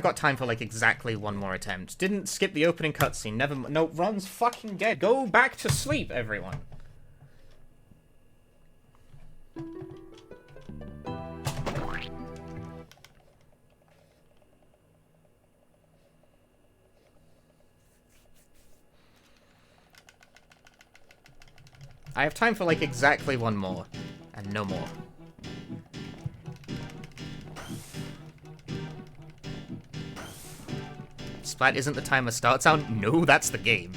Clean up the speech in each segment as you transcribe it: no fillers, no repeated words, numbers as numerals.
got time for, like, exactly one more attempt. Didn't skip the opening cutscene, never... No, run's fucking dead. Go back to sleep, everyone. I have time for, like, exactly one more. And no more. Splat isn't the timer start sound? No, that's the game.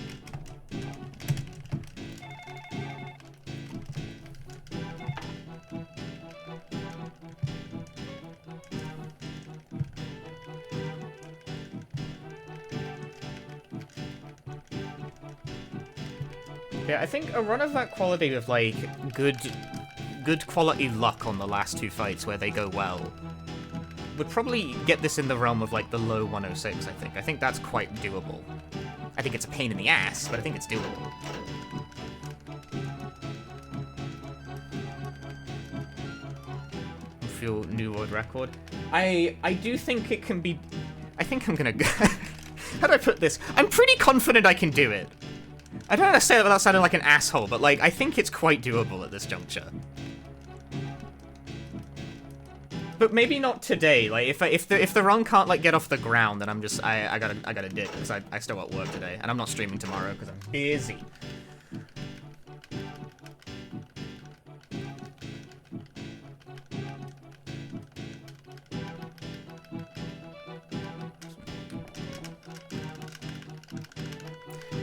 Yeah, I think a run of that quality of, like, good quality luck on the last two fights where they go well would probably get this in the realm of, like, the low 106, I think. I think that's quite doable. I think it's a pain in the ass, but I think it's doable. Feel new world record. I do think it can be... I think I'm gonna go... How do I put this? I'm pretty confident I can do it. I don't know how to say it without sounding like an asshole, but, like, I think it's quite doable at this juncture. But maybe not today. Like, if the run can't, like, get off the ground, then I'm just I gotta dip because I still got work today, and I'm not streaming tomorrow because I'm busy.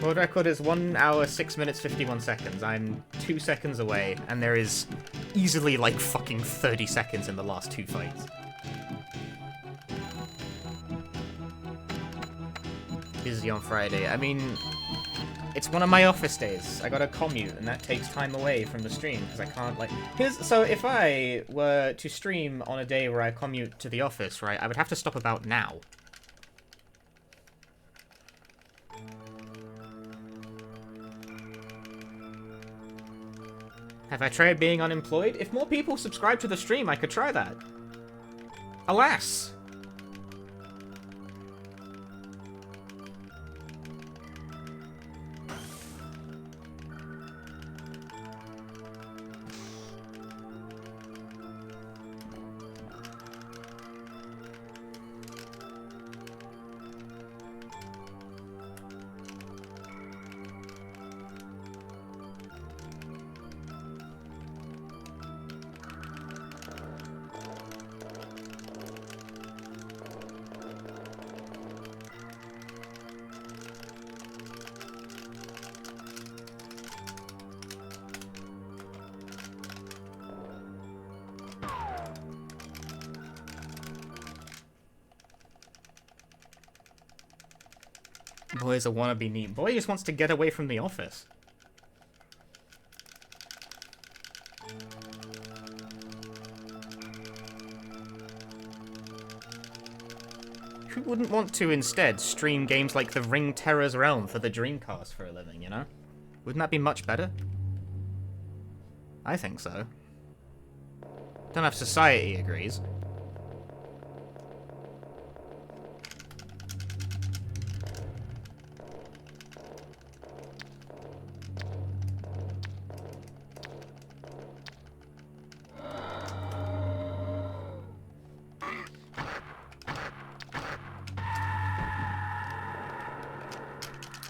World record is 1 hour, 6 minutes, 51 seconds. I'm 2 seconds away, and there is easily, like, fucking 30 seconds in the last two fights. Busy on Friday. I mean, it's one of my office days. I gotta commute, and that takes time away from the stream, because I can't, like... So if I were to stream on a day where I commute to the office, right, I would have to stop about now. Have I tried being unemployed? If more people subscribe to the stream, I could try that. Alas! Boy's a wannabe neat. Boy just wants to get away from the office. Who wouldn't want to instead stream games like The Ring Terror's Realm for the Dreamcast for a living, you know? Wouldn't that be much better? I think so. Don't know if society agrees.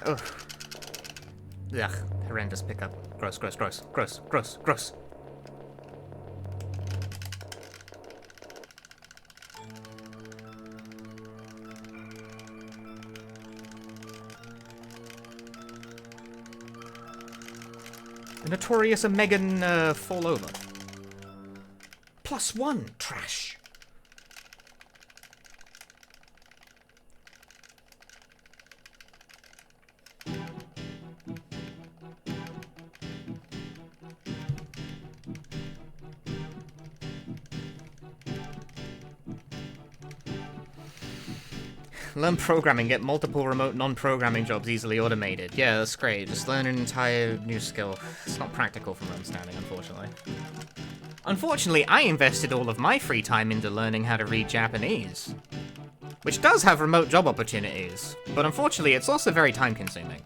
Ugh. Ugh. Horrendous pickup. Gross, gross, gross, gross, gross, gross. A notorious Megan fall over. +1 trash. Learn programming, get multiple remote non-programming jobs easily automated. Yeah, that's great. Just learn an entire new skill. It's not practical from my understanding, unfortunately. Unfortunately, I invested all of my free time into learning how to read Japanese. which does have remote job opportunities, but unfortunately it's also very time-consuming.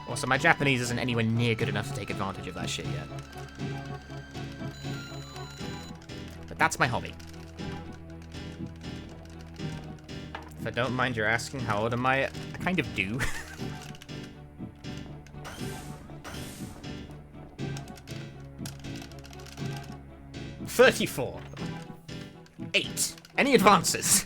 Also, my Japanese isn't anywhere near good enough to take advantage of that shit yet. But that's my hobby. If I don't mind your asking how old am I kind of do. 34. 8. Any advances?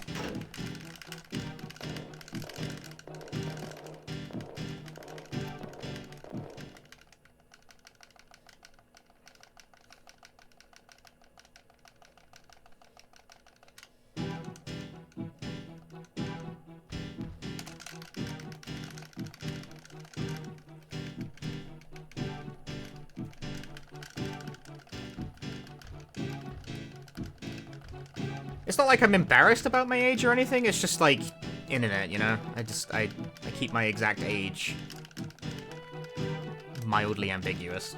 It's not like I'm embarrassed about my age or anything, it's just like, internet, you know? I keep my exact age mildly ambiguous.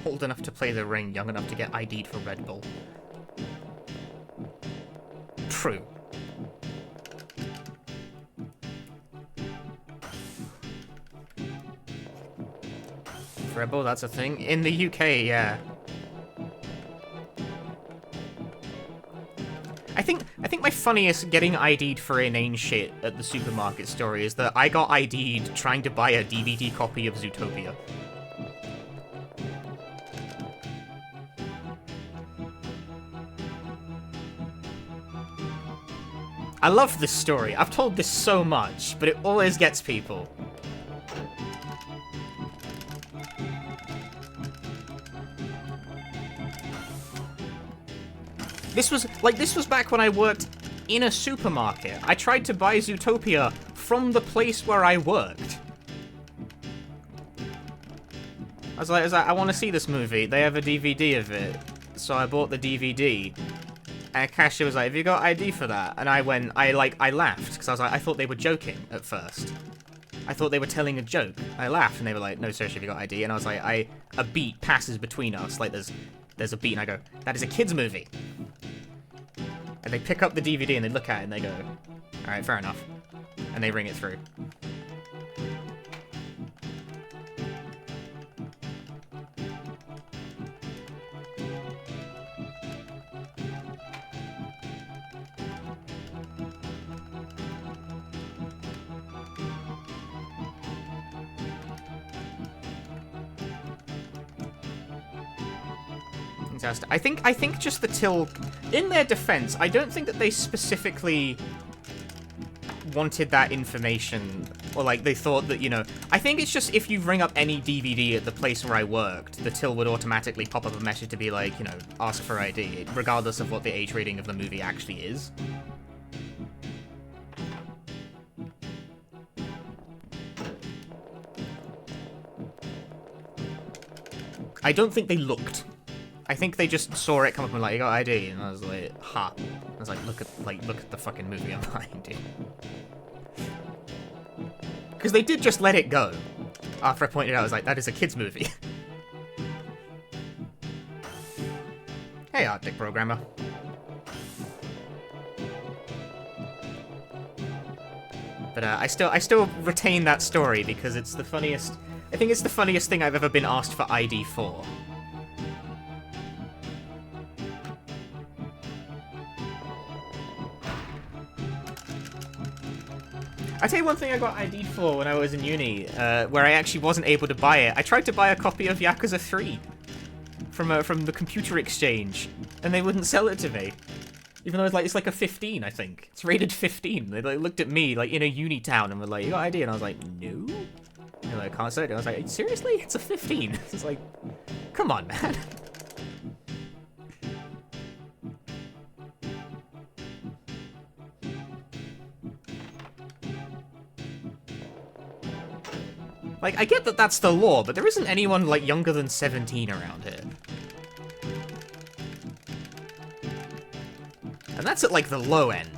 Old enough to play the ring, young enough to get ID'd for Red Bull. True. Red Bull, that's a thing? In the UK, yeah. I think my funniest getting ID'd for inane shit at the supermarket story is that I got ID'd trying to buy a DVD copy of Zootopia. I love this story. I've told this so much, but it always gets people. This was back when I worked in a supermarket. I tried to buy Zootopia from the place where I worked. I was like, I want to see this movie. They have a DVD of it. So I bought the DVD. And cashier was like, have you got ID for that? And I laughed, because I was like, I thought they were joking at first. I thought they were telling a joke. I laughed, and they were like, no, seriously, have you got ID? And I was like, a beat passes between us, like there's a beat, and I go, that is a kid's movie. And they pick up the DVD, and they look at it, and they go, alright, fair enough. And they ring it through. I think just the till, in their defense, I don't think that they specifically wanted that information, or like they thought that, you know, I think it's just if you ring up any DVD at the place where I worked, the till would automatically pop up a message to be like, you know, ask for ID, regardless of what the age rating of the movie actually is. I don't think they looked. I think they just saw it come up and like, you got ID, and I was like, ha. I was like, look at the fucking movie I'm buying, dude. Because they did just let it go. After I pointed out, I was like, that is a kid's movie. Hey, Arctic Programmer. But I still retain that story because it's the funniest. I think it's the funniest thing I've ever been asked for ID for. I tell you one thing I got ID'd for when I was in uni, where I actually wasn't able to buy it. I tried to buy a copy of Yakuza 3 from the computer exchange, and they wouldn't sell it to me. Even though it's like a 15, I think. It's rated 15. They like, looked at me like in a uni town and were like, "You got ID?" And I was like, "No." And they're like, "Can't sell it." And I was like, "Seriously? It's a 15." It's like, come on, man. Like, I get that that's the law, but there isn't anyone like younger than 17 around here. And that's at, like, the low end.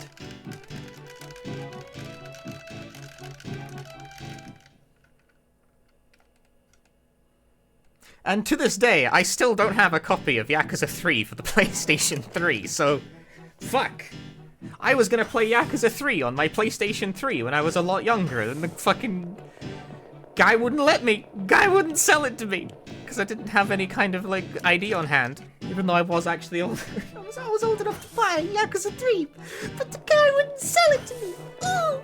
And to this day, I still don't have a copy of Yakuza 3 for the PlayStation 3, so... fuck. I was gonna play Yakuza 3 on my PlayStation 3 when I was a lot younger, and the fucking... guy wouldn't let me. Guy wouldn't sell it to me. Because I didn't have any kind of, like, ID on hand. Even though I was actually old. I was old enough to buy Yakuza 3. But the guy wouldn't sell it to me. Ooh!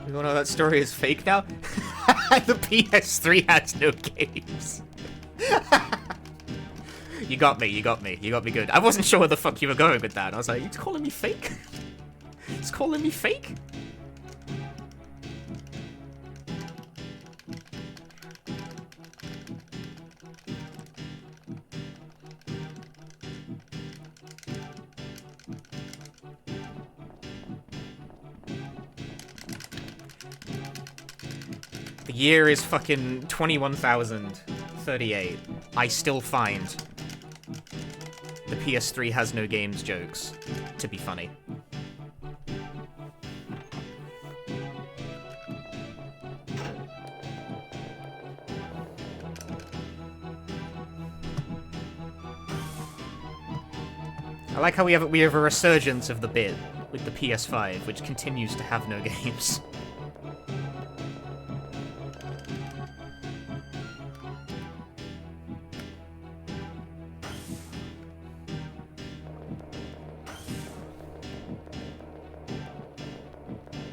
You wanna know that story is fake now? The PS3 has no games. You got me, you got me good. I wasn't sure where the fuck you were going with that. I was like, you calling me fake? It's calling me fake? The year is fucking 21,038. I still find the PS3 has no games jokes to be funny. I like how we have a resurgence of the bit with the PS5, which continues to have no games.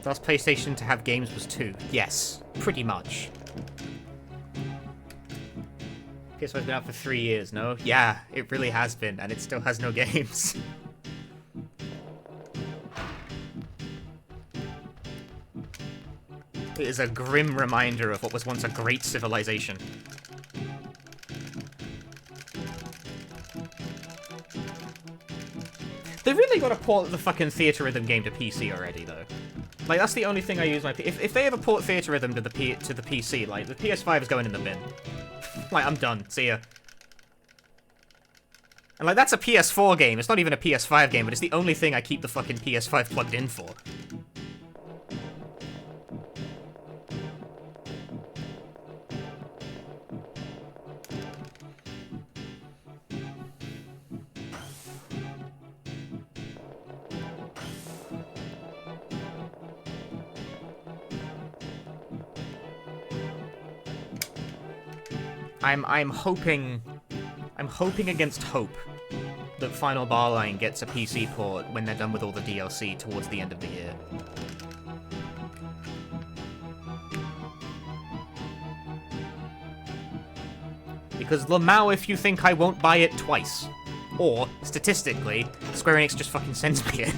The last PlayStation to have games was 2. Yes, pretty much. PS5's been out for 3 years, no? Yeah, it really has been, and it still has no games. It is a grim reminder of what was once a great civilization. They really got to port the fucking Theater Rhythm game to PC already, though. Like, that's the only thing I use my... If they ever port Theater Rhythm to the PC, like, the PS5 is going in the bin. Like, I'm done. See ya. And, like, that's a PS4 game. It's not even a PS5 game, but it's the only thing I keep the fucking PS5 plugged in for. I'm hoping against hope that Final Barline gets a PC port when they're done with all the DLC towards the end of the year. Because Lamau, if you think I won't buy it twice. Or, statistically, Square Enix just fucking sends me it.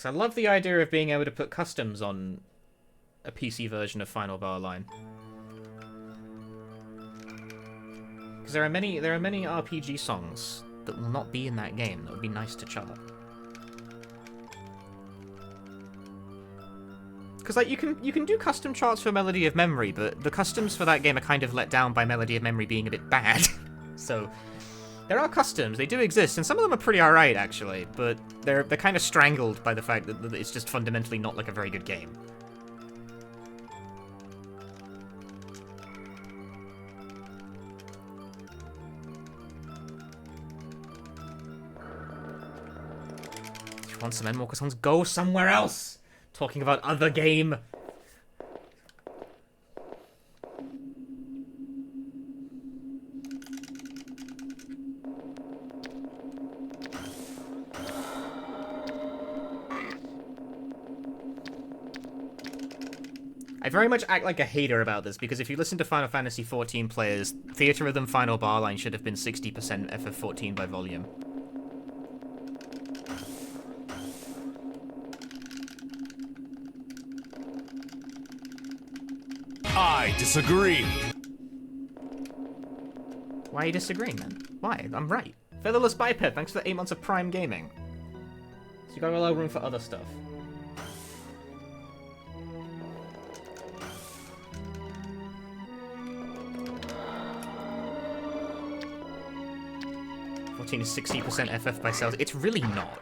Because I love the idea of being able to put customs on a PC version of Final Bar Line. Because there are many RPG songs that will not be in that game that would be nice to chart. Because like you can do custom charts for Melody of Memory, but the customs for that game are kind of let down by Melody of Memory being a bit bad. So there are customs, they do exist, and some of them are pretty alright actually, but they're kind of strangled by the fact that it's just fundamentally not like a very good game. If you want some Endwalker songs, go somewhere else! Talking about other game. I very much act like a hater about this, because if you listen to Final Fantasy XIV players, Theatre Rhythm Final Bar Line should have been 60% FF14 by volume. I disagree. Why are you disagreeing, then? Why? I'm right. Featherless Biped, thanks for the 8 months of Prime Gaming. So you gotta allow room for other stuff. Is 60% FF by sales. It's really not.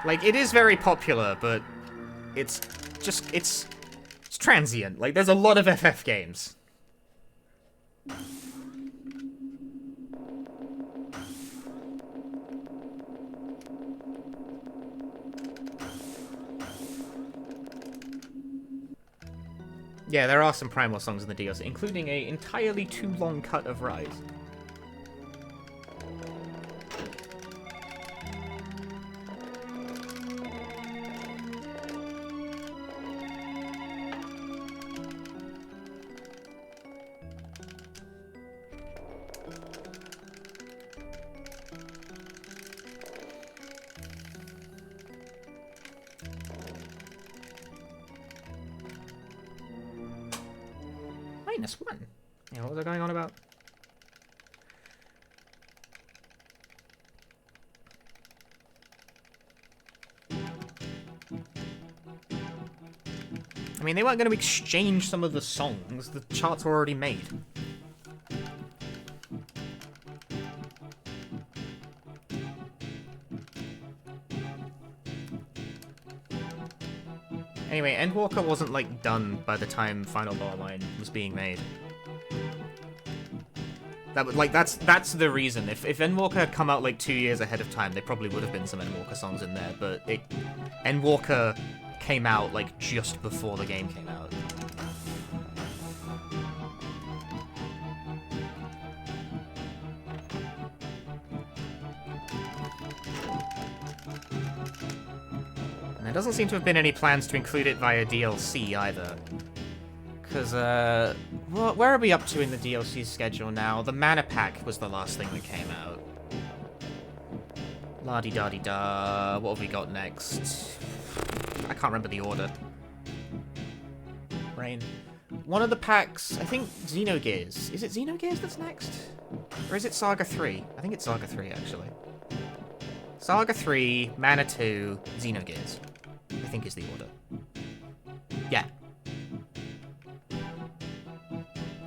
Like, it is very popular, but it's just, it's transient. Like, there's a lot of FF games. Yeah, there are some Primal songs in the DLC, including a entirely too long cut of Rise. -1. Yeah, what was I going on about? I mean, they weren't going to exchange some of the songs. The charts were already made. Anyway, Endwalker wasn't, like, done by the time Final Bar Line was being made. That would, like, that's the reason. If Endwalker had come out, like, 2 years ahead of time, there probably would have been some Endwalker songs in there, but Endwalker came out, like, just before the game came out. And there doesn't seem to have been any plans to include it via DLC either. Because, where are we up to in the DLC schedule now? The Mana Pack was the last thing that came out. La-di-da-di-da. What have we got next? I can't remember the order. Rain. One of the packs, I think Xenogears. Is it Xenogears that's next? Or is it Saga 3? I think it's Saga 3, actually. Saga 3, Mana 2, Xenogears. I think is the order. Yeah.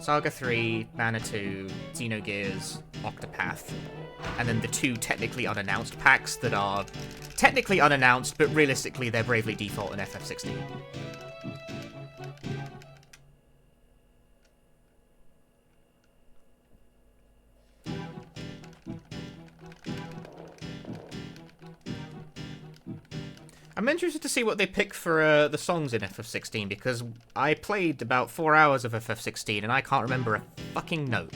Saga 3, Mana 2, Xenogears, Octopath. And then the two technically unannounced packs that are technically unannounced, but realistically they're Bravely Default and FF16. I'm interested to see what they pick for the songs in FF16, because I played about 4 hours of FF16 and I can't remember a fucking note.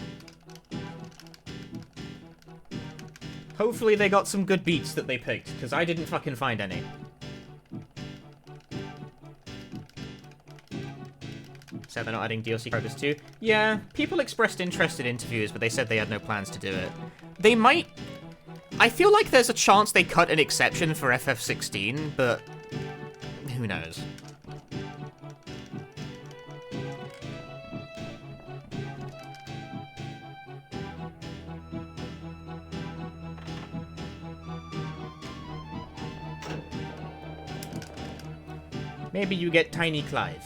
Hopefully they got some good beats that they picked, because I didn't fucking find any. Said they're not adding DLC characters too. Yeah, people expressed interest in interviews, but they said they had no plans to do it. They might... I feel like there's a chance they cut an exception for FF16, but who knows? Maybe you get Tiny Clive.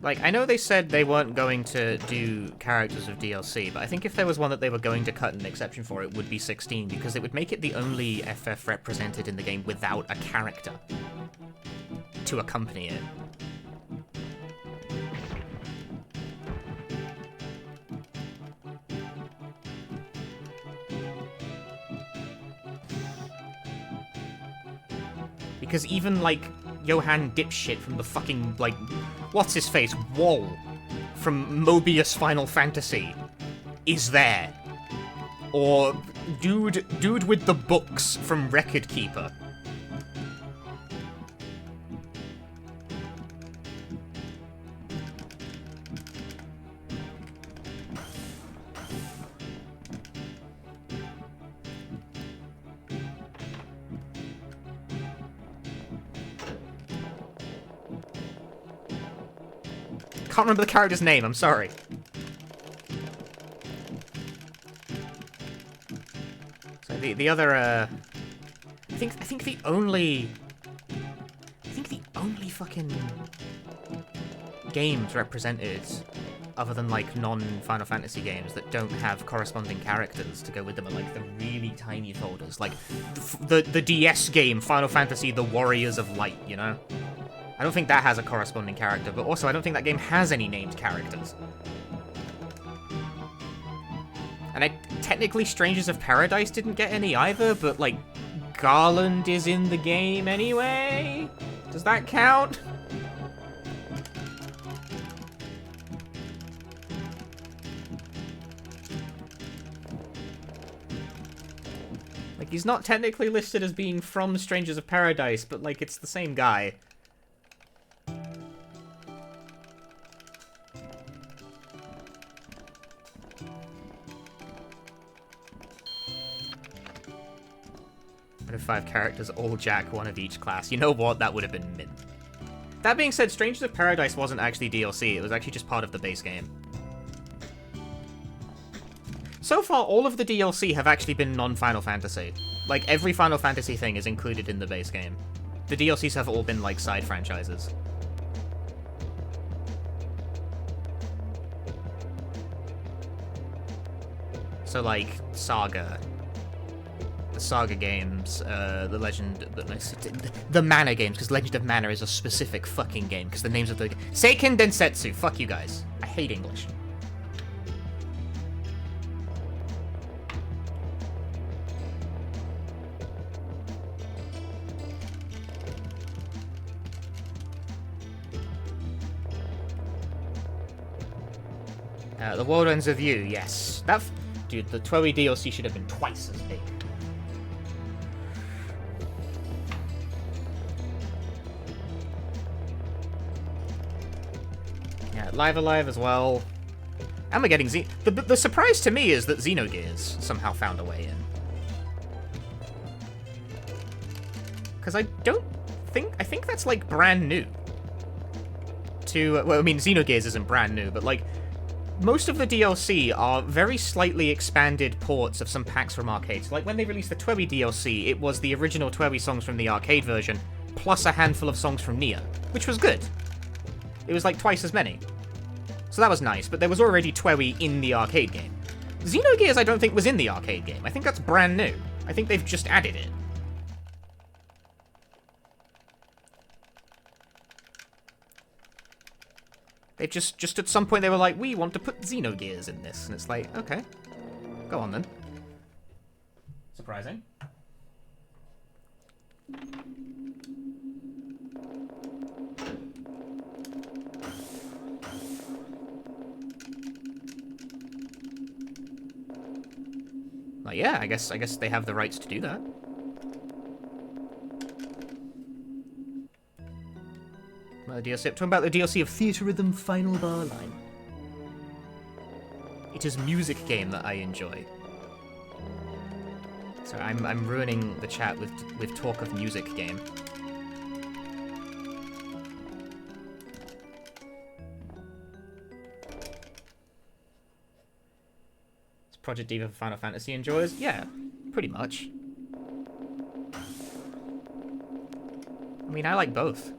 Like, I know they said they weren't going to do characters of DLC, but I think if there was one that they were going to cut an exception for, it would be 16, because it would make it the only FF represented in the game without a character to accompany it. Because even, like, Johann Dipshit from the fucking, like, what's-his-face, Wall from Mobius Final Fantasy is there. Or dude with the books from Record Keeper. Can't remember the character's name, I'm sorry. So the other I think the only fucking games represented other than like non-Final Fantasy games that don't have corresponding characters to go with them are like the really tiny folders, like the DS game Final Fantasy The Warriors of Light, you know? I don't think that has a corresponding character, but also I don't think that game has any named characters. And technically Strangers of Paradise didn't get any either, but like, Garland is in the game anyway? Does that count? Like, he's not technically listed as being from Strangers of Paradise, but like, it's the same guy. What if 5 characters, all Jack, one of each class? You know what? That would have been mint. That being said, Strangers of Paradise wasn't actually DLC. It was actually just part of the base game. So far, all of the DLC have actually been non-Final Fantasy. Like, every Final Fantasy thing is included in the base game. The DLCs have all been, like, side franchises. So, like, Saga. The Saga games, the Legend... The Mana games, because Legend of Mana is a specific fucking game, because the names of the... Seiken Densetsu, fuck you guys. I hate English. The World Ends of You, yes. Dude, the 12 DLC should have been twice as big. Yeah, Live Alive as well. And we're getting the surprise to me is that Xenogears somehow found a way in. Because I think that's like brand new. Well, I mean, Xenogears isn't brand new, but like, most of the DLC are very slightly expanded ports of some packs from arcades. Like, when they released the TWEWY DLC, it was the original TWEWY songs from the arcade version, plus a handful of songs from Neo, which was good. It was like twice as many. So that was nice, but there was already TWEWY in the arcade game. Xenogears I don't think was in the arcade game. I think that's brand new. I think they've just added it. They just at some point they were like, we want to put Xenogears in this. And it's like, okay. Go on then. Surprising. Like, yeah, I guess they have the rights to do that. The DLC. Talking about the DLC of Theatre Rhythm Final Bar Line. It is music game that I enjoy. So I'm ruining the chat with talk of music game. Is Project Diva for Final Fantasy enjoyers? Yeah, pretty much. I mean, I like both.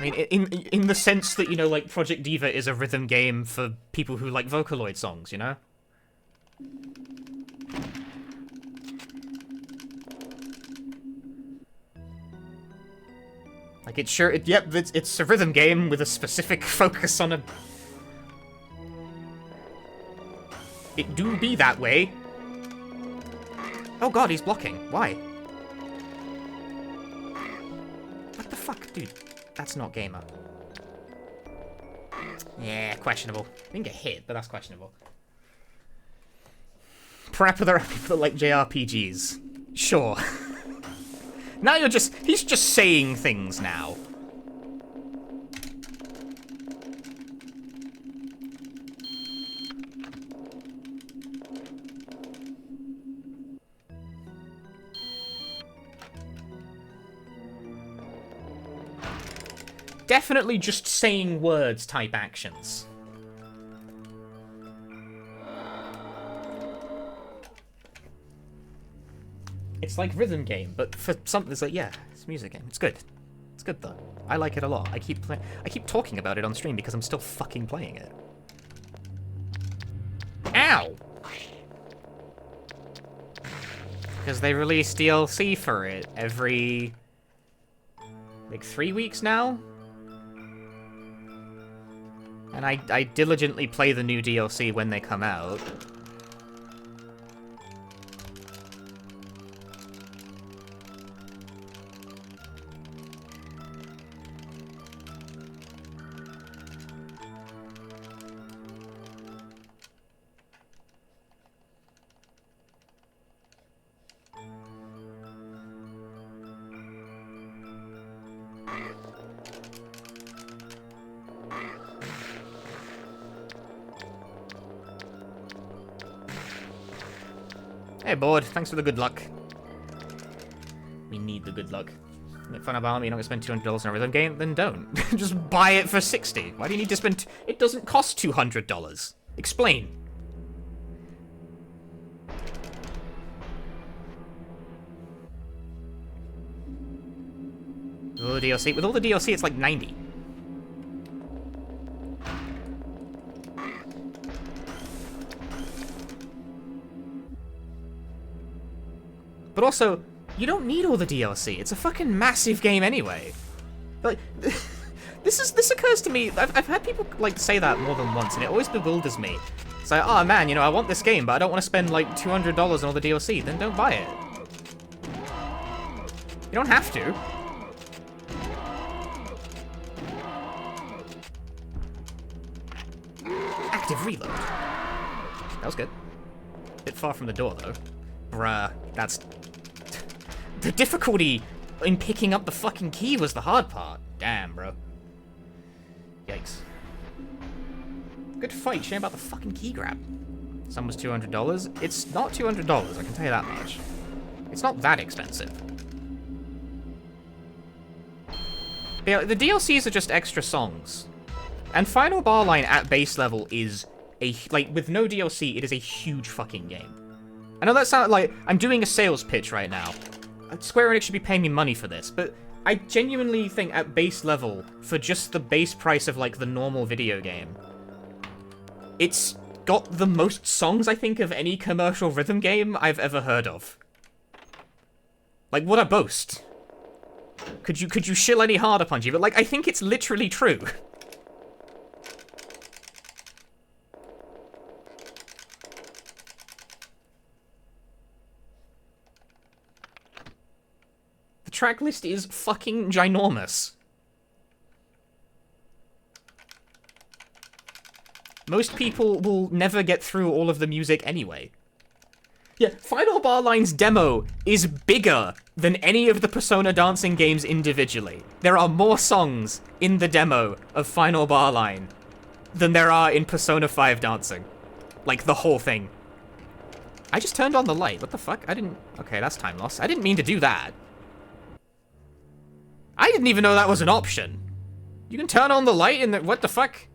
I mean, in the sense that, you know, like, Project Diva is a rhythm game for people who like Vocaloid songs, you know? Like, it's sure, yep, it's a rhythm game with a specific focus on a... It do be that way. Oh god, he's blocking. Why? What the fuck, dude? That's not gamer. Yeah, questionable. Didn't get hit, but that's questionable. Perhaps there are people that like JRPGs. Sure. Now he's just saying things now. Definitely just saying words type actions. It's like rhythm game, but for something it's like, yeah, it's a music game. It's good. It's good though. I like it a lot. I keep talking about it on stream because I'm still fucking playing it. Ow! Because they release DLC for it every like 3 weeks now. And I diligently play the new DLC when they come out. Hey, board. Thanks for the good luck. We need the good luck. Make fun of Army, you're not going to spend $200 on a rhythm game? Then don't. Just buy it for $60. Why do you need to spend... It doesn't cost $200. Explain. With all the DLC, it's like 90. But also, you don't need all the DLC. It's a fucking massive game anyway. Like, this occurs to me. I've had people like say that more than once, and it always bewilders me. It's like, oh man, you know, I want this game, but I don't want to spend like $200 on all the DLC. Then don't buy it. You don't have to. Active reload. That was good. Bit far from the door though. Bruh, that's... The difficulty in picking up the fucking key was the hard part. Damn, bro. Yikes. Good fight, shame about the fucking key grab. Some was $200. It's not $200, I can tell you that much. It's not that expensive. Yeah, the DLCs are just extra songs. And Final Bar Line at base level is a... Like, with no DLC, it is a huge fucking game. I know that sounds like I'm doing a sales pitch right now. Square Enix should be paying me money for this, but I genuinely think at base level, for just the base price of like the normal video game, it's got the most songs I think of any commercial rhythm game I've ever heard of. Like, what a boast. Could you shill any harder, Punchy? But, like, I think it's literally true. The track list is fucking ginormous. Most people will never get through all of the music anyway. Yeah, Final Bar Line's demo is bigger than any of the Persona dancing games individually. There are more songs in the demo of Final Bar Line than there are in Persona 5 dancing. Like, the whole thing. I just turned on the light. What the fuck? I didn't... Okay, that's time loss. I didn't mean to do that. I didn't even know that was an option. You can turn on the light in the... What the fuck?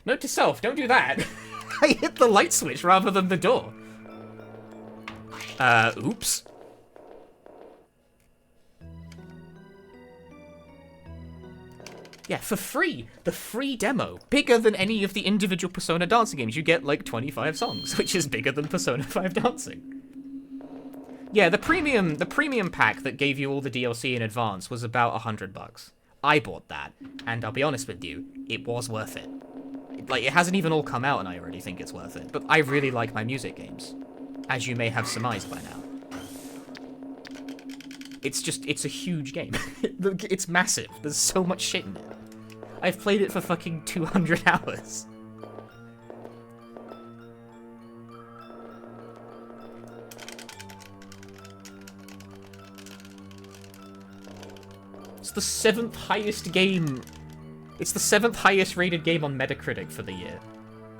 Note to self, don't do that. I hit the light switch rather than the door. Oops. Yeah, for free. The free demo. Bigger than any of the individual Persona dancing games. You get, like, 25 songs, which is bigger than Persona 5 dancing. Yeah, the premium pack that gave you all the DLC in advance was about $100. I bought that, and I'll be honest with you, it was worth it. Like, it hasn't even all come out, and I already think it's worth it. But I really like my music games, as you may have surmised by now. It's a huge game. It's massive. There's so much shit in it. I've played it for fucking 200 hours. It's the 7th highest game. It's the 7th highest rated game on Metacritic for the year.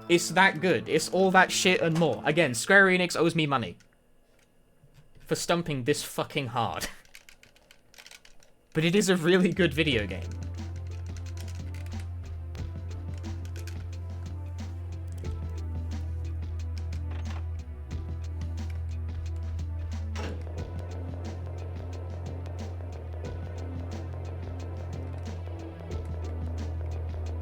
It's that good. It's all that shit and more. Again, Square Enix owes me money for stumping this fucking hard. But it is a really good video game.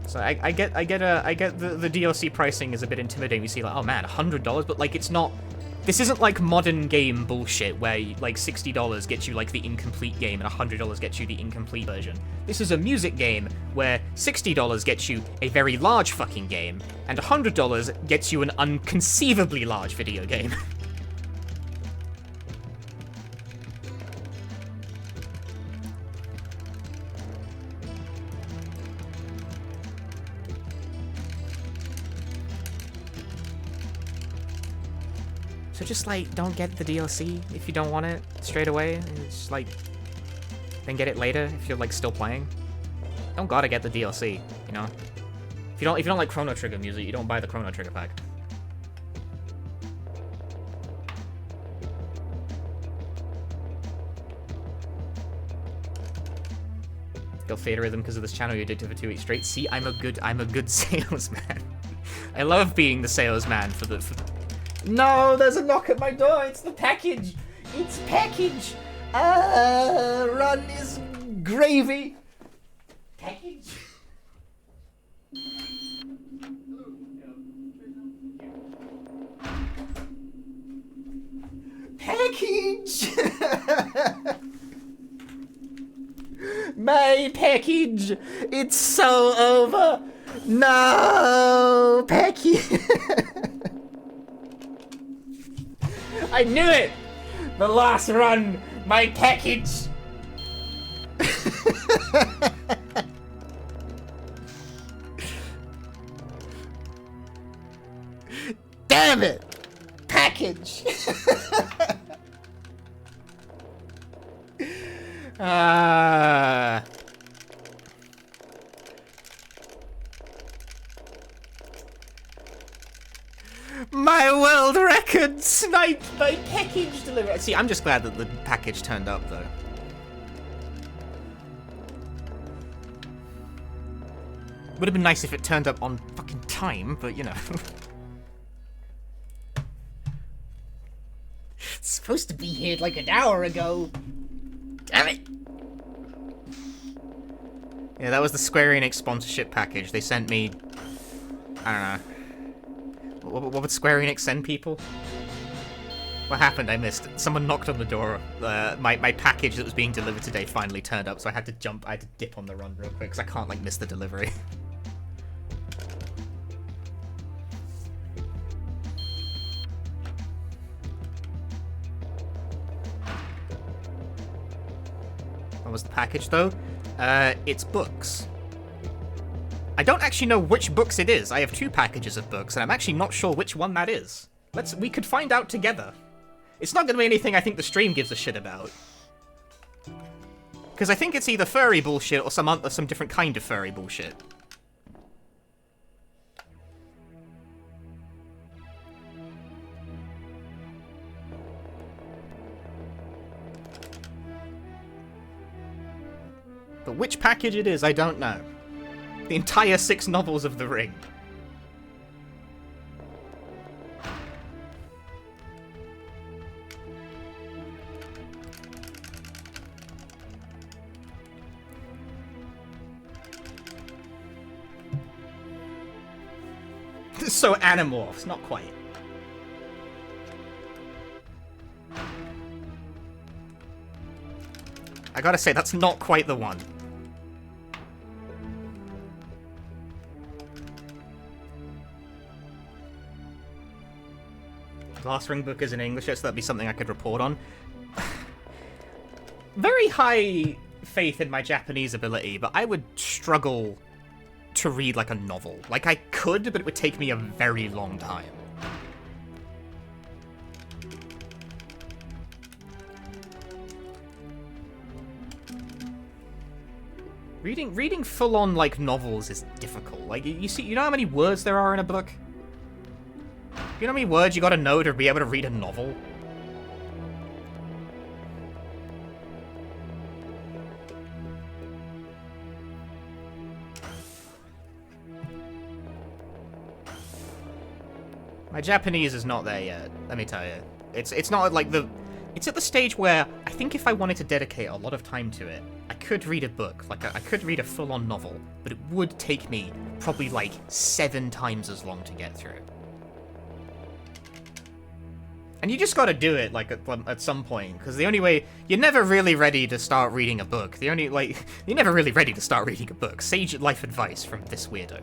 So I get the DLC pricing is a bit intimidating. You see, like, oh man, $100, but like, it's not. This isn't like modern game bullshit where like $60 gets you like the incomplete game and $100 gets you the incomplete version. This is a music game where $60 gets you a very large fucking game and $100 gets you an unconceivably large video game. So just, like, don't get the DLC if you don't want it straight away. And just, like, then get it later if you're, like, still playing. Don't gotta get the DLC, you know? If you don't like Chrono Trigger music, you don't buy the Chrono Trigger pack. Go Theater Rhythm because of this channel you're addicted for 2 weeks straight. See, I'm a good salesman. I love being the salesman for the... No, there's a knock at my door. It's the package. It's package. Run is gravy. Package. Package. My package. It's so over. No, package. I knew it! The last run! My package! Damn it! Package! My world record sniped by package delivery. See, I'm just glad that the package turned up, though. Would have been nice if it turned up on fucking time, but you know. It's supposed to be here like an hour ago. Damn it. Yeah, that was the Square Enix sponsorship package. They sent me... I don't know. What would Square Enix send people? What happened? I missed. Someone knocked on the door. My package that was being delivered today finally turned up, so I had to jump. I had to dip on the run real quick, because I can't, like, miss the delivery. What was the package, though? It's books. I don't actually know which books it is. I have 2 packages of books, and I'm actually not sure which one that is. We could find out together. It's not going to be anything I think the stream gives a shit about. Because I think it's either furry bullshit or some different kind of furry bullshit. But which package it is, I don't know. The entire 6 novels of The Ring. So Animorphs, not quite. I gotta say, that's not quite the one. The last Ring book is in English, so that'd be something I could report on. Very high faith in my Japanese ability, but I would struggle to read, like, a novel. Like, I could, but it would take me a very long time. Reading full-on, like, novels is difficult. Like, you know how many words there are in a book? You know how many words you gotta know to be able to read a novel? My Japanese is not there yet, let me tell you. It's not like it's at the stage where I think if I wanted to dedicate a lot of time to it, I could read a book, like I could read a full-on novel, but it would take me probably like 7 times as long to get through. And you just gotta do it, like, at some point, because the only way... You're never really ready to start reading a book. You're never really ready to start reading a book. Sage life advice from this weirdo.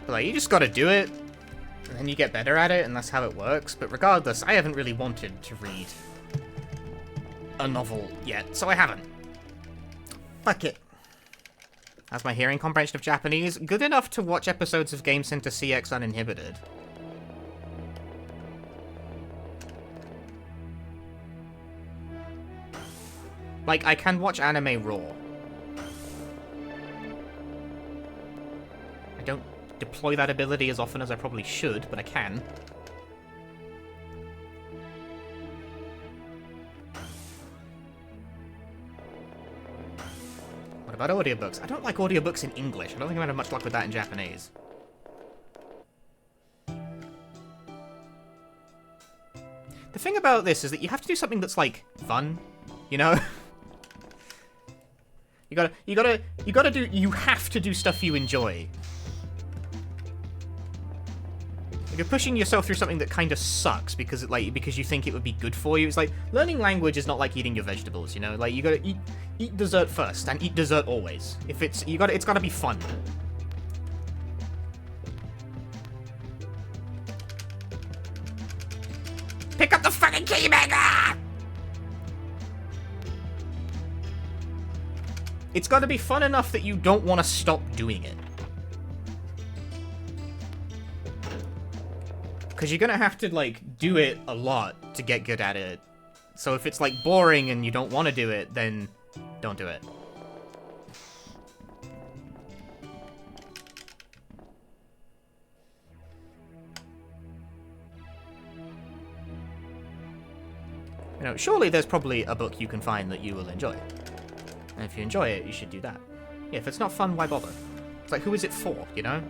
But, like, you just gotta do it, and then you get better at it, and that's how it works. But regardless, I haven't really wanted to read a novel yet, so I haven't. Fuck it. How's my hearing comprehension of Japanese? Good enough to watch episodes of Game Center CX uninhibited. Like, I can watch anime raw. I don't deploy that ability as often as I probably should, but I can. What about audiobooks? I don't like audiobooks in English. I don't think I'm gonna have much luck with that in Japanese. The thing about this is that you have to do something that's, like, fun, you know? You have to do stuff you enjoy. If you're pushing yourself through something that kind of sucks because you think it would be good for you, it's like learning language is not like eating your vegetables, you know? Like, you gotta eat dessert first, and eat dessert always. If it's gotta be fun. Pick up the fucking keymaker! It's gotta be fun enough that you don't want to stop doing it. Because you're gonna have to, like, do it a lot to get good at it. So if it's, like, boring and you don't want to do it, then don't do it. You know, surely there's probably a book you can find that you will enjoy. And if you enjoy it, you should do that. Yeah, if it's not fun, why bother? It's like, who is it for, you know?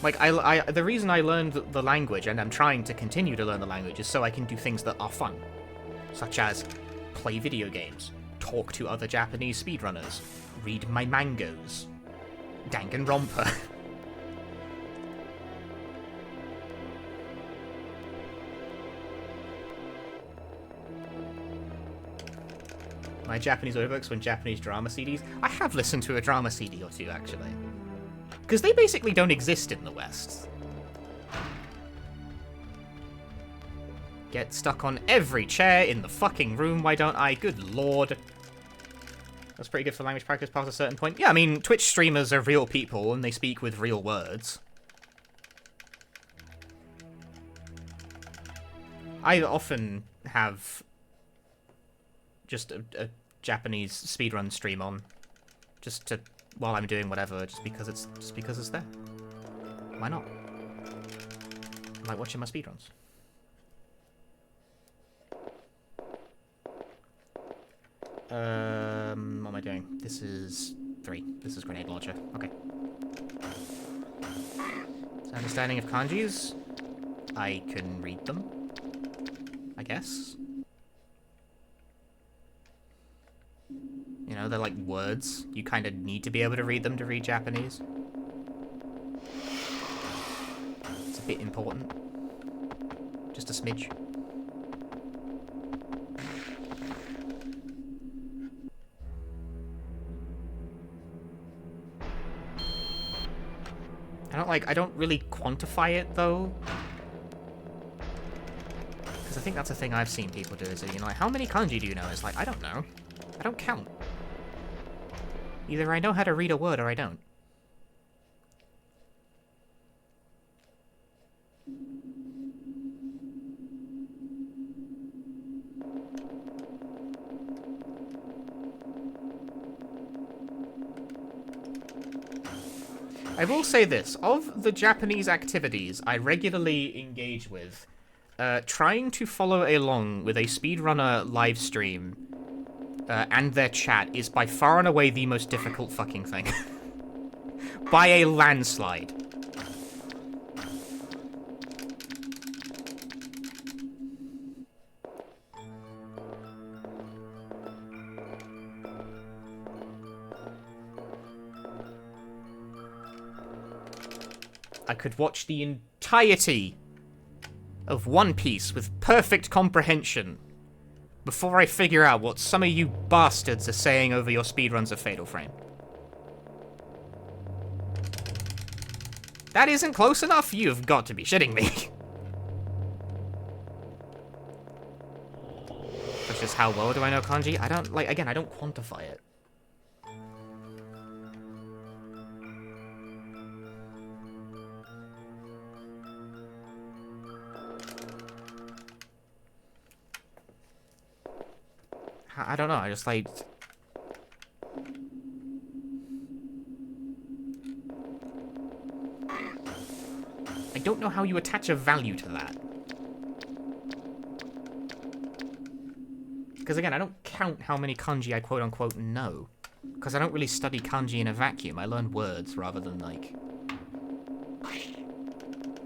Like, the reason I learned the language, and I'm trying to continue to learn the language, is so I can do things that are fun. such as play video games, talk to other Japanese speedrunners, read my mangas, Danganronpa. My Japanese audiobooks when Japanese drama CDs. I have listened to a drama CD or two, actually. Because they basically don't exist in the West. Get stuck on every chair in the fucking room, why don't I? Good lord. That's pretty good for language practice past a certain point. Yeah, I mean, Twitch streamers are real people and they speak with real words. I often have just a Japanese speedrun stream on, just to while I'm doing whatever, just because it's there. Why not? I like watching my speedruns. What am I doing? This is 3. This is grenade launcher. Okay. So understanding of kanjis. I can read them, I guess. You know, they're like words. You kind of need to be able to read them to read Japanese. It's a bit important. Just a smidge. I don't really quantify it, though. Because I think that's a thing I've seen people do, is that, you know, like, how many kanji do you know? It's like, I don't know. I don't count. Either I know how to read a word or I don't. I will say this, of the Japanese activities I regularly engage with, trying to follow along with a speedrunner live stream and their chat is by far and away the most difficult fucking thing. By a landslide. I could watch the entirety of One Piece with perfect comprehension before I figure out what some of you bastards are saying over your speedruns of Fatal Frame. That isn't close enough? You've got to be shitting me. That's just how well do I know kanji? I don't, like, again, I don't quantify it. I don't know, I just, like... I don't know how you attach a value to that. Because, again, I don't count how many kanji I quote-unquote know. Because I don't really study kanji in a vacuum. I learn words rather than, like...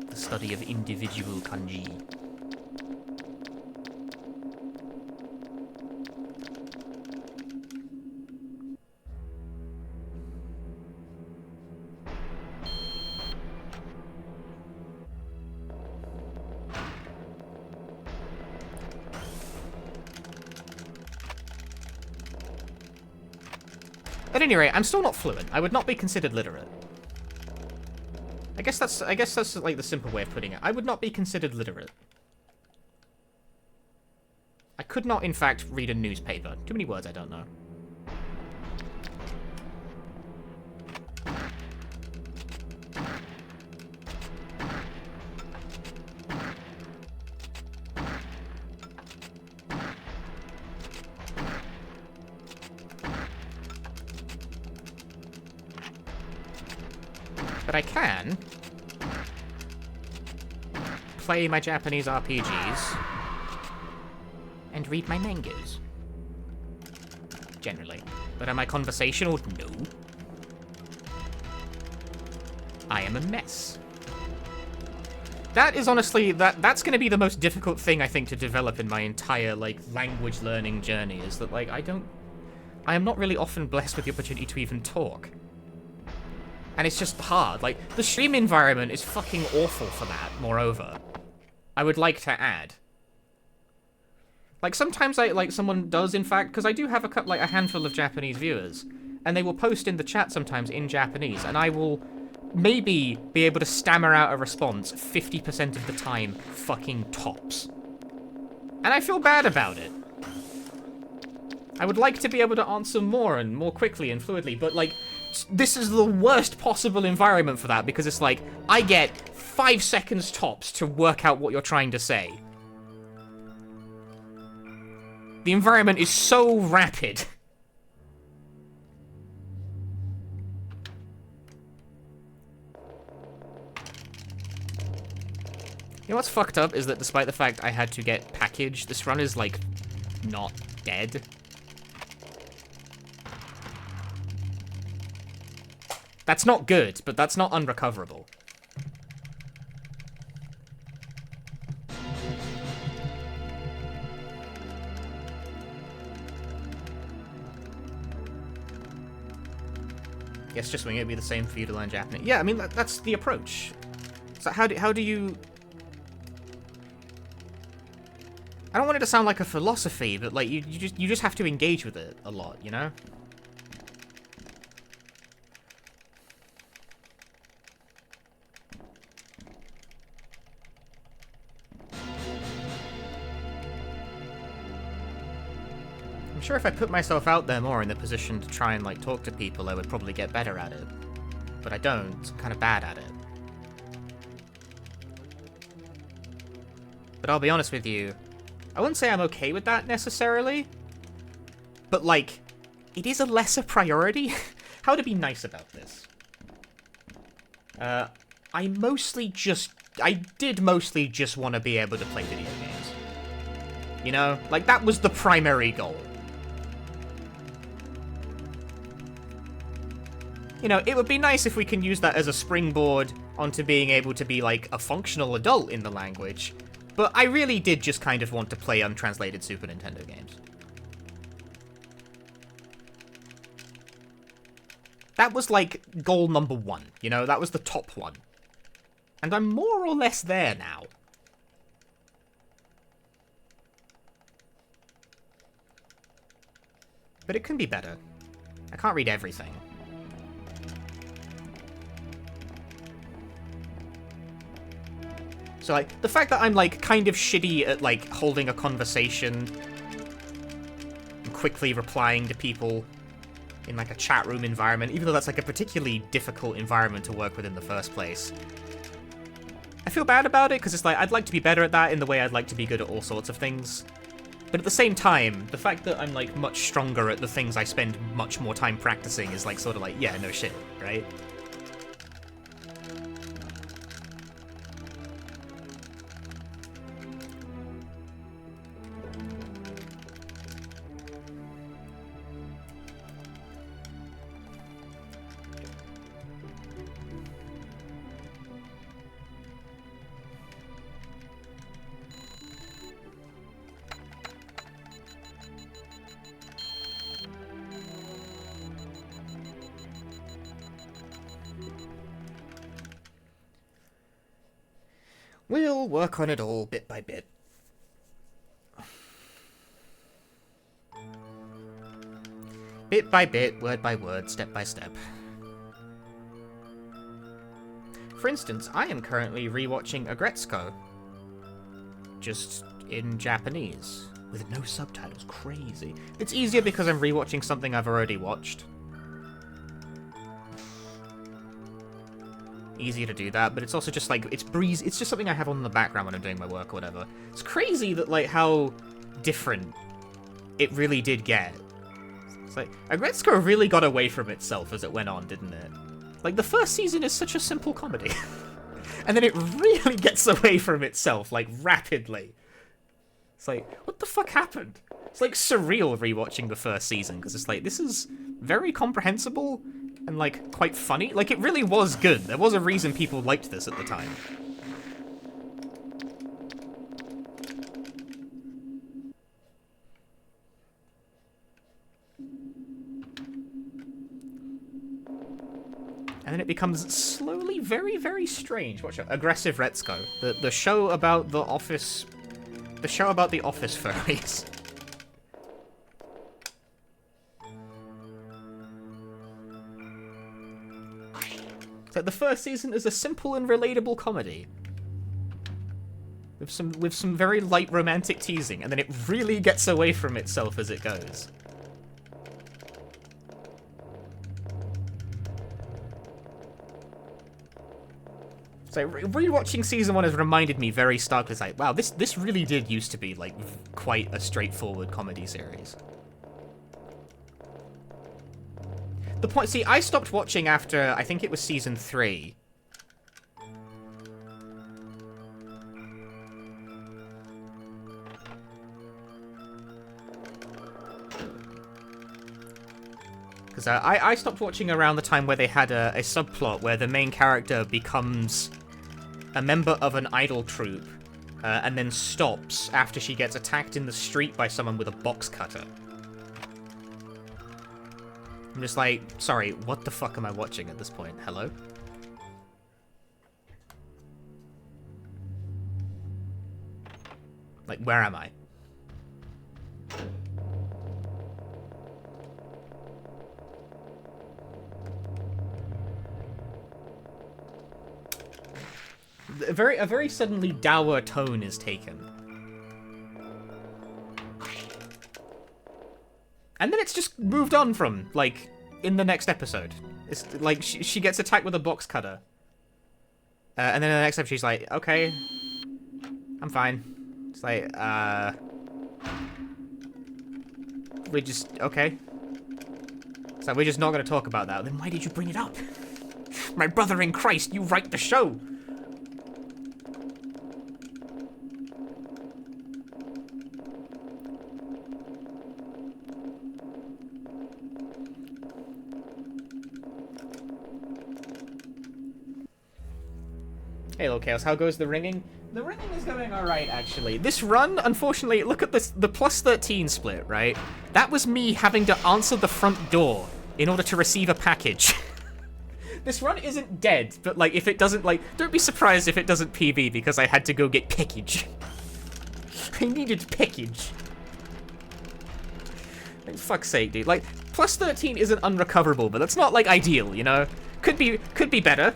the study of individual kanji. At any rate, I'm still not fluent. I would not be considered literate. I guess that's like the simple way of putting it. I would not be considered literate. I could not, in fact, read a newspaper. Too many words I don't know. But I can play my Japanese RPGs and read my mangas. Generally. But am I conversational? No. I am a mess. That is honestly, that's going to be the most difficult thing, I think, to develop in my entire, like, language learning journey, is that, like, I am not really often blessed with the opportunity to even talk. And it's just hard. Like, the stream environment is fucking awful for that, moreover. I would like to add. Like, sometimes someone does, in fact, because I do have a handful of Japanese viewers, and they will post in the chat sometimes in Japanese, and I will maybe be able to stammer out a response 50% of the time, fucking tops. And I feel bad about it. I would like to be able to answer more and more quickly and fluidly, but, like, this is the worst possible environment for that, because it's like, I get 5 seconds tops to work out what you're trying to say. The environment is so rapid. You know what's fucked up is that despite the fact I had to get packaged, this run is, like, not dead. That's not good, but that's not unrecoverable. Guess just wing it would be the same for you to learn Japanese. Yeah, I mean, that's the approach. So how do you... I don't want it to sound like a philosophy, but, like, you just have to engage with it a lot, you know? I'm sure if I put myself out there more in the position to try and, like, talk to people, I would probably get better at it. But I don't. I'm kind of bad at it. But I'll be honest with you, I wouldn't say I'm okay with that, necessarily. But, like, it is a lesser priority. How to be nice about this? I did mostly just want to be able to play video games. You know? Like, that was the primary goal. You know, it would be nice if we can use that as a springboard onto being able to be, like, a functional adult in the language. But I really did just kind of want to play untranslated Super Nintendo games. That was, like, goal number 1, you know? That was the top one. And I'm more or less there now. But it can be better. I can't read everything. So, like, the fact that I'm, like, kind of shitty at, like, holding a conversation and quickly replying to people in, like, a chat room environment, even though that's, like, a particularly difficult environment to work with in the first place. I feel bad about it, because it's like, I'd like to be better at that in the way I'd like to be good at all sorts of things. But at the same time, the fact that I'm, like, much stronger at the things I spend much more time practicing is, like, sort of like, yeah, no shit, right? We'll work on it all bit by bit. Bit by bit, word by word, step by step. For instance, I am currently rewatching Agretzko. Just in Japanese. With no subtitles. Crazy. It's easier because I'm rewatching something I've already watched. Easier to do that, but it's also just like, it's breezy. It's just something I have on in the background when I'm doing my work or whatever. It's crazy that, like, how different it really did get. It's like, Agretzko really got away from itself as it went on, didn't it? Like, the first season is such a simple comedy. And then it really gets away from itself, like, rapidly. It's like, what the fuck happened? It's, like, surreal rewatching the first season, because it's like, this is very comprehensible and, like, quite funny. Like, it really was good. There was a reason people liked this at the time. And then it becomes slowly very, very strange. Watch out. Aggressive Retsuko. The show about the office... The show about the office furries. So the first season is a simple and relatable comedy. With some very light romantic teasing, and then it really gets away from itself as it goes. So rewatching season 1 has reminded me very starkly, like, wow, this really did used to be like quite a straightforward comedy series. The point, see, I stopped watching after I think it was season 3. Because I stopped watching around the time where they had a subplot where the main character becomes a member of an idol troupe and then stops after she gets attacked in the street by someone with a box cutter. I'm just like, sorry, what the fuck am I watching at this point? Hello? Like, where am I? A very suddenly dour tone is taken. And then it's just moved on from, like, in the next episode. It's like, she gets attacked with a box cutter. And then in the next episode she's like, okay, I'm fine. It's like, we're just, okay. So we're just not going to talk about that. Then why did you bring it up? My brother in Christ, you write the show! Hey, Little Chaos, how goes the ringing? The ringing is going alright, actually. This run, unfortunately, look at this, the plus 13 split, right? That was me having to answer the front door in order to receive a package. This run isn't dead, but, like, if it doesn't, like, don't be surprised if it doesn't PB because I had to go get package. I needed package. Like, fuck's sake, dude. Like, plus 13 isn't unrecoverable, but that's not, like, ideal, you know? Could be better.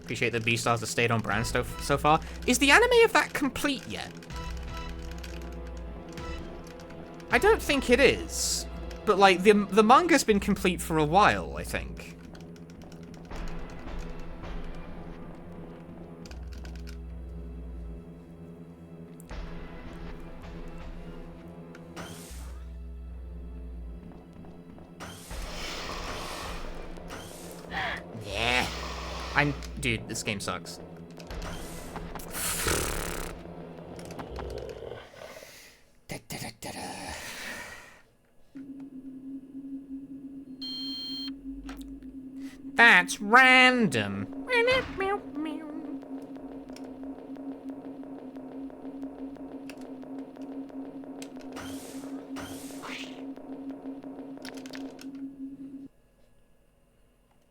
Appreciate that Beastars have stayed on brand so far. Is the anime of that complete yet? I don't think it is. But, like, the manga's been complete for a while, I think. Yeah. Dude, this game sucks. That's random.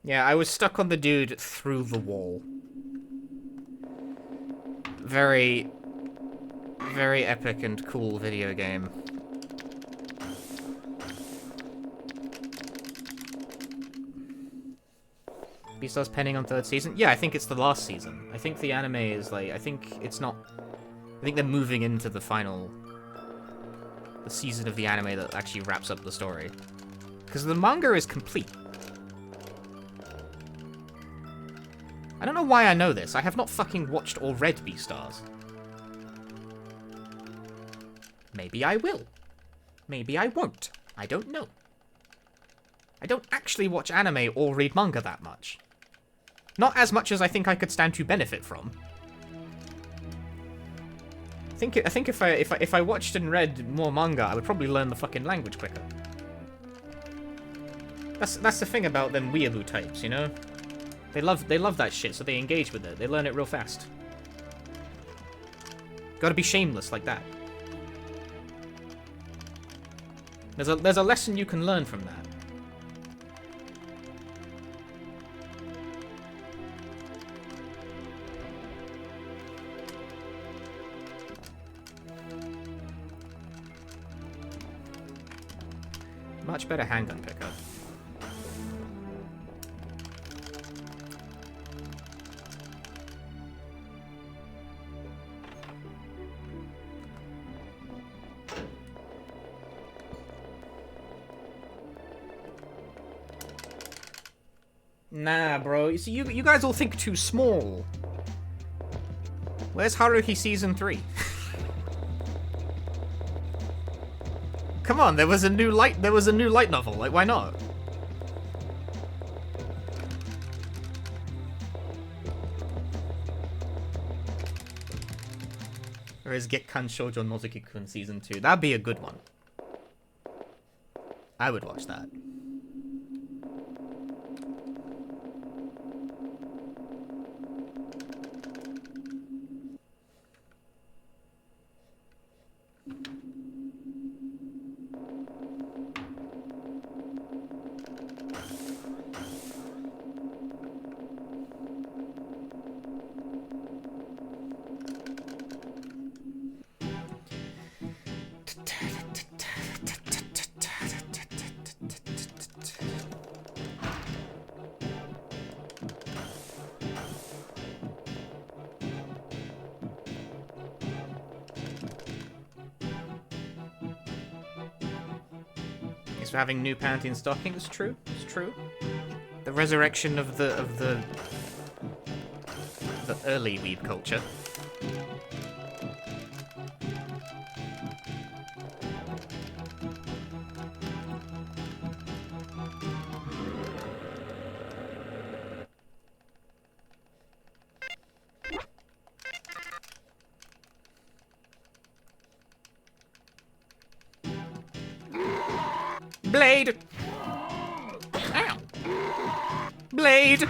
Yeah, I was stuck on the dude through the wall. Very, very epic and cool video game. Beastars pending on 3rd season? Yeah, I think it's the last season. I think the anime is like, I think it's not... I think they're moving into the final... the season of the anime that actually wraps up the story. Because the manga is complete. I don't know why I know this. I have not fucking watched or read Beastars. Maybe I will. Maybe I won't. I don't know. I don't actually watch anime or read manga that much. Not as much as I think I could stand to benefit from. I think if I watched and read more manga, I would probably learn the fucking language quicker. That's the thing about them weeaboo types, you know? They love that shit, so they engage with it. They learn it real fast. Gotta be shameless like that. There's a lesson you can learn from that. Much better handgun pickup. Nah, bro. You see, you guys all think too small. Where's Haruhi Season 3? Come on, there was a new light novel. Like, why not? Or is Gekkan Shoujo Nozuki-kun Season 2? That'd be a good one. I would watch that. Having new panty and stockings, true. It's true. The resurrection of the early weeb culture. Blade! Ow! Blade!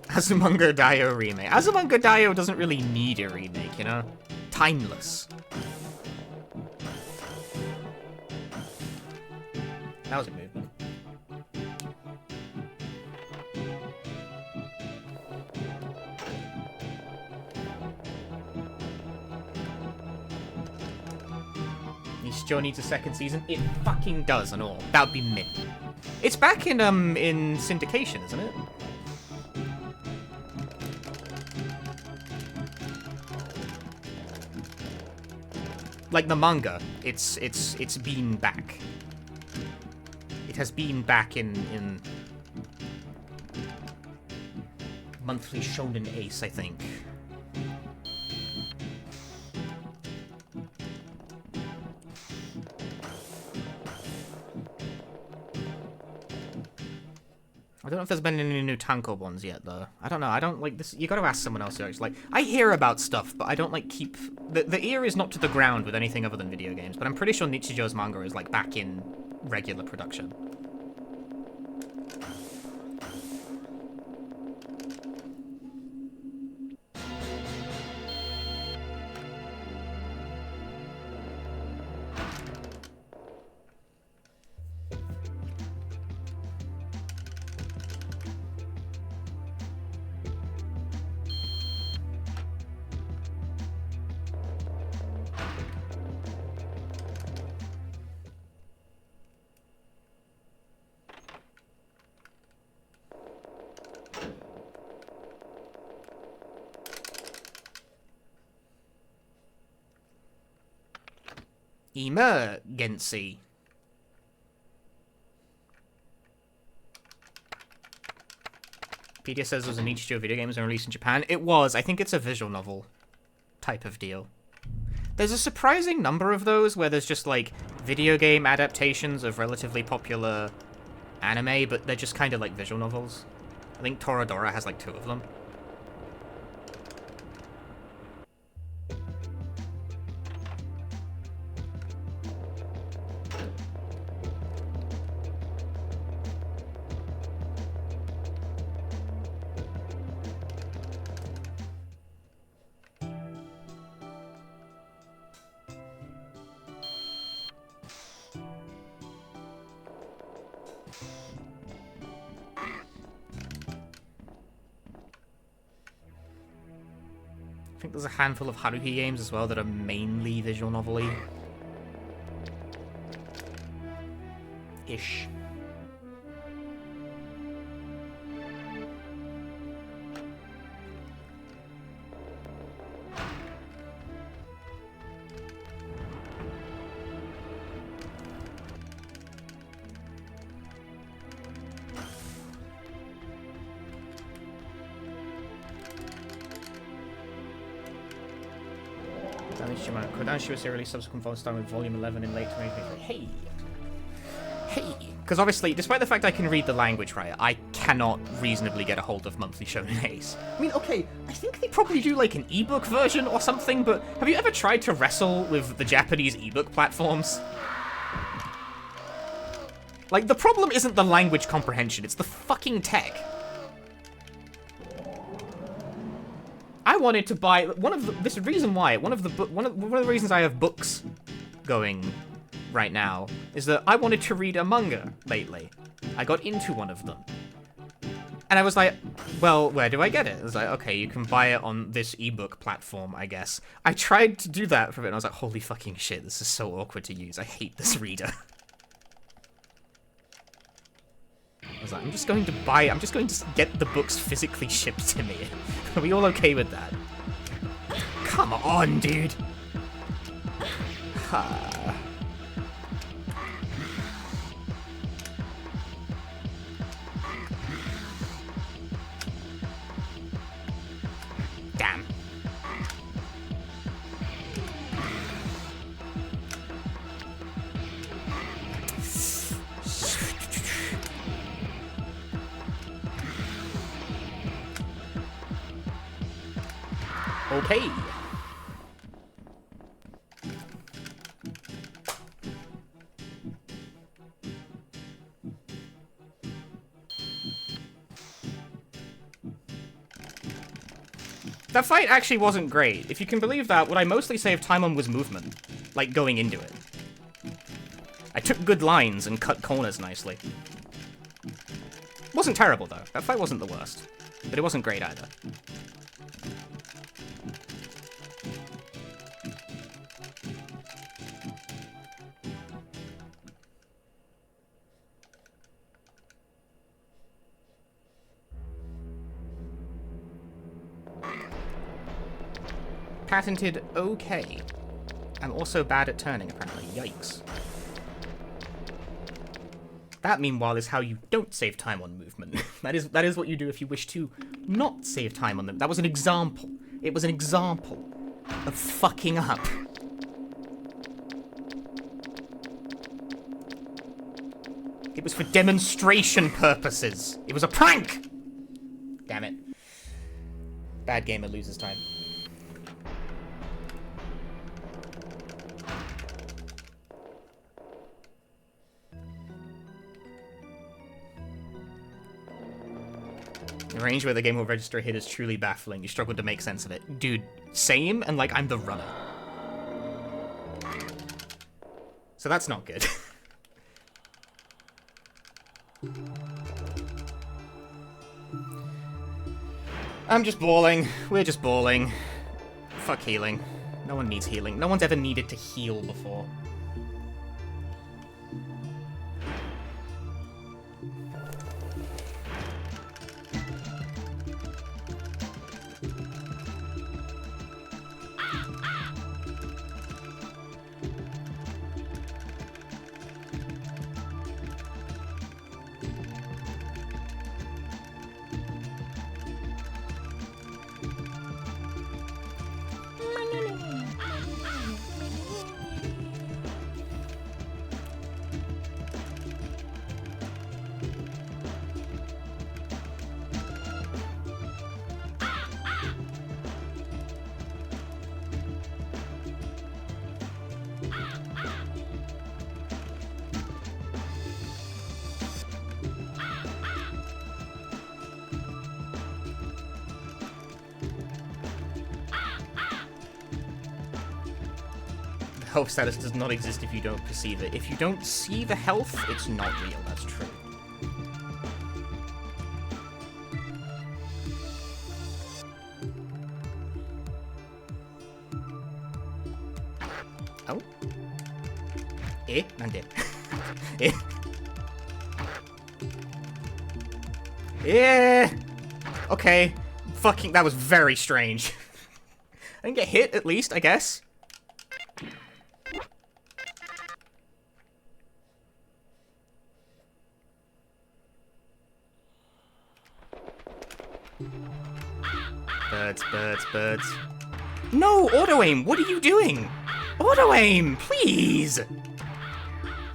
Azumanga Daioh remake. Azumanga Daioh doesn't really need a remake, you know? Timeless. That was a movement. Joe needs a second season. It fucking does and all. That would be mint. It's back in syndication, isn't it? Like the manga, it's been back. It has been back in monthly Shonen Ace, I think. I don't know if there's been any new Tanko ones yet, though. I don't know. I don't like this. You gotta ask someone else who actually, like, I hear about stuff, but I don't, like, keep... The ear is not to the ground with anything other than video games, but I'm pretty sure Nichijo's manga is, like, back in regular production. Emergency. Pedia says it was a Nichijou video game was released in Japan. It was. I think it's a visual novel type of deal. There's a surprising number of those where there's just, like, video game adaptations of relatively popular anime, but they're just kind of like visual novels. I think Toradora has, like, 2 of them. think there's a handful of Haruhi games as well that are mainly visual novel-y. Ish. Kodansha was released subsequent volume starting with volume 11 in late 2023. Hey! Hey! Because obviously, despite the fact I can read the language right, I cannot reasonably get a hold of Monthly Shonen Ace. I mean, okay, I think they probably do like an ebook version or something, but have you ever tried to wrestle with the Japanese ebook platforms? Like, the problem isn't the language comprehension, it's the fucking tech. I wanted to buy one of the reasons I have books going right now is that I wanted to read a manga lately. I got into one of them. And I was like, well, where do I get it? I was like, okay, you can buy it on this ebook platform, I guess. I tried to do that for a bit and I was like, holy fucking shit, this is so awkward to use. I hate this reader. I was like, I'm just going to get the books physically shipped to me. Are we all okay with that? Come on, dude. Damn. Okay. That fight actually wasn't great. If you can believe that, what I mostly saved time on was movement. Like, going into it. I took good lines and cut corners nicely. Wasn't terrible, though. That fight wasn't the worst. But it wasn't great either. Patented okay. I'm also bad at turning, apparently. Yikes. That, meanwhile, is how you don't save time on movement. that is what you do if you wish to not save time on them. That was an example. It was an example of fucking up. It was for demonstration purposes. It was a prank! Damn it. Bad gamer loses time. The range where the game will register a hit is truly baffling. You struggled to make sense of it. Dude, same, and like, I'm the runner. So that's not good. I'm just balling. We're just balling. Fuck healing. No one needs healing. No one's ever needed to heal before. Health status does not exist if you don't perceive it. If you don't see the health, it's not real, that's true. Oh. Nande. Eh. Yeah. Okay. Fucking, that was very strange. I didn't get hit, at least, I guess. Birds, birds, birds. No, auto-aim, what are you doing? Auto-aim, please!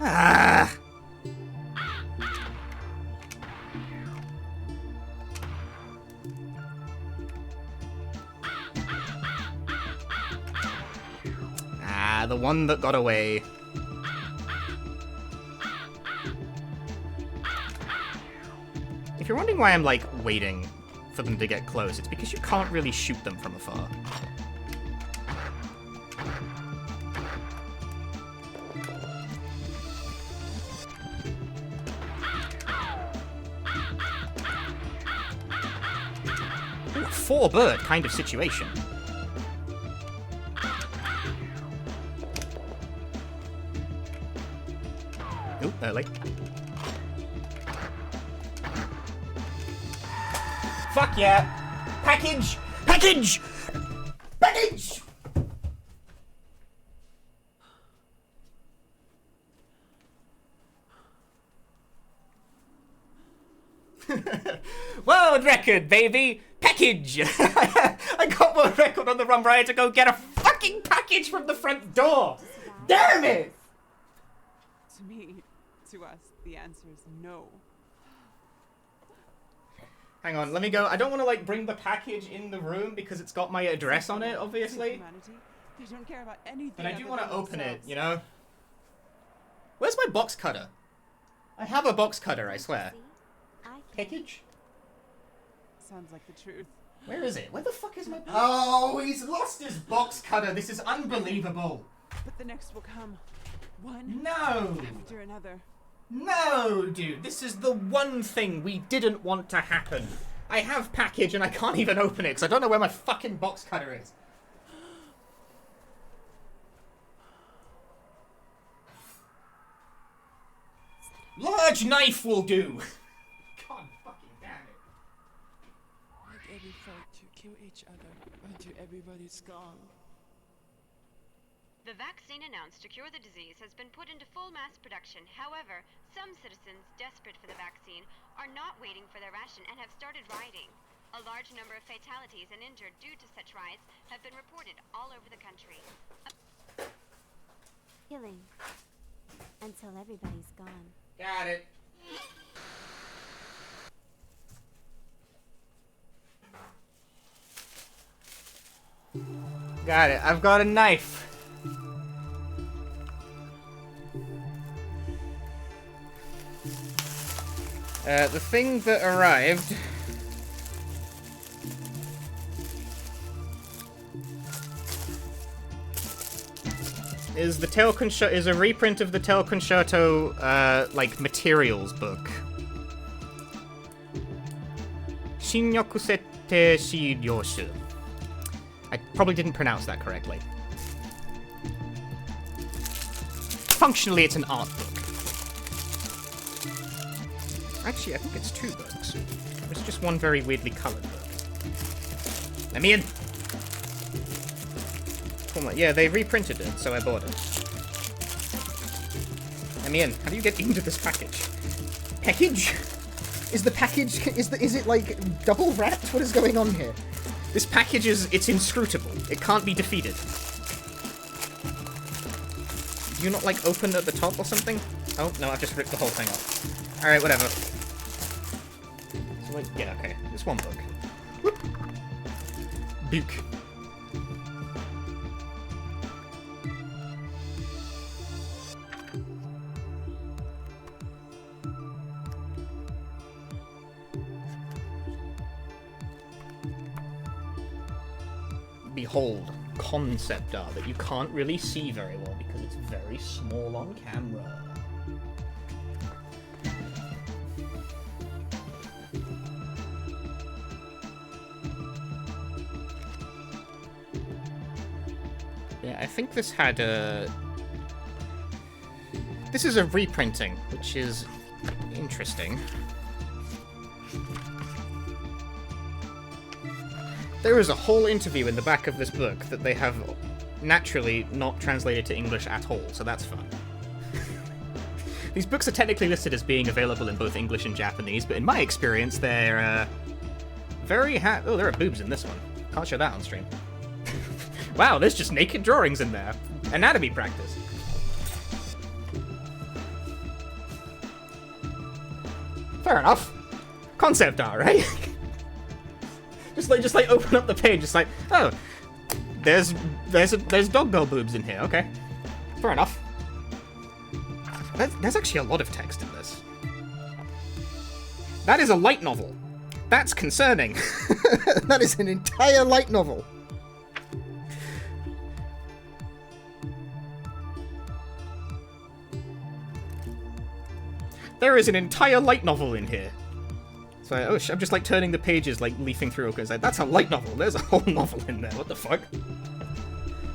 Ah. Ah, the one that got away. If you're wondering why I'm, like, waiting for them to get close, it's because you can't really shoot them from afar. Ooh, 4-bird kind of situation. Ooh, early. Fuck yeah! Package! Package! Package! World record, baby! Package! I got world record on the run where I had to go get a fucking package from the front door! Damn it! To me, to us, the answer is no. Hang on, let me go. I don't want to, like, bring the package in the room because it's got my address on it, obviously. Humanity, they don't care about anything. But I do other want to than open it, themselves. you know? Where's my box cutter? I have a box cutter, I swear. Package? Sounds like the truth. Where is it? Where the fuck is my... Oh, he's lost his box cutter. This is unbelievable. But the next will come. One No! after another. No, dude. This is the one thing we didn't want to happen. I have package and I can't even open it because I don't know where my fucking box cutter is. Large knife will do. God fucking damn it. Like every fight to kill each other until everybody's gone. The vaccine announced to cure the disease has been put into full mass production. However, some citizens desperate for the vaccine are not waiting for their ration and have started rioting. A large number of fatalities and injured due to such riots have been reported all over the country. Killing until everybody's gone. Got it. Got it. I've got a knife. The thing that arrived is the Tail Concerto, is a reprint of the Tail Concerto, like, materials book. Shinyokusete Shiryoshu. I probably didn't pronounce that correctly. Functionally, it's an art book. Actually, I think it's 2 books. It's just one very weirdly colored book. Let me in! Yeah, they reprinted it, so I bought it. Let me in. How do you get into this package? Package? Is the package... Is it, like, double wrapped? What is going on here? This package it's inscrutable. It can't be defeated. Do you not, like, open at the top or something? Oh, no, I've just ripped the whole thing off. Alright, whatever. So, like, yeah, okay. It's one book. Whoop. Book. Behold, concept art that you can't really see very well because it's very small on camera. Yeah, I think this had a... This is a reprinting, which is interesting. There is a whole interview in the back of this book that they have naturally not translated to English at all, so that's fun. These books are technically listed as being available in both English and Japanese, but in my experience, they're very oh, there are boobs in this one. Can't show that on stream. Wow, there's just naked drawings in there. Anatomy practice. Fair enough. Concept art, right? just like open up the page, just like, oh, there's dog girl boobs in here. Okay, fair enough. There's actually a lot of text in this. That is a light novel. That's concerning. That is an entire light novel. There is an entire light novel in here. So I'm just like turning the pages, like leafing through, because like, that's a light novel. There's a whole novel in there. What the fuck?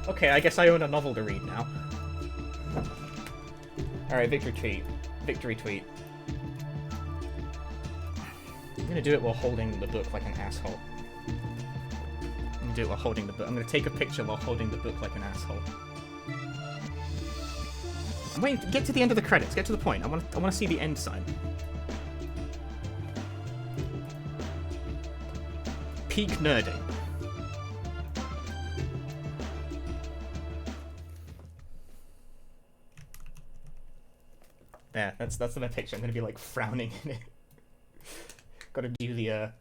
Okay, I guess I own a novel to read now. Alright, victory tweet. Victory tweet. I'm gonna do it while holding the book like an asshole. I'm gonna do it while holding the book. I'm gonna take a picture while holding the book like an asshole. Wait, get to the end of the credits. Get to the point. I want to see the end sign. Peak nerding. Yeah, that's my picture. I'm gonna be like frowning in it. Gotta do the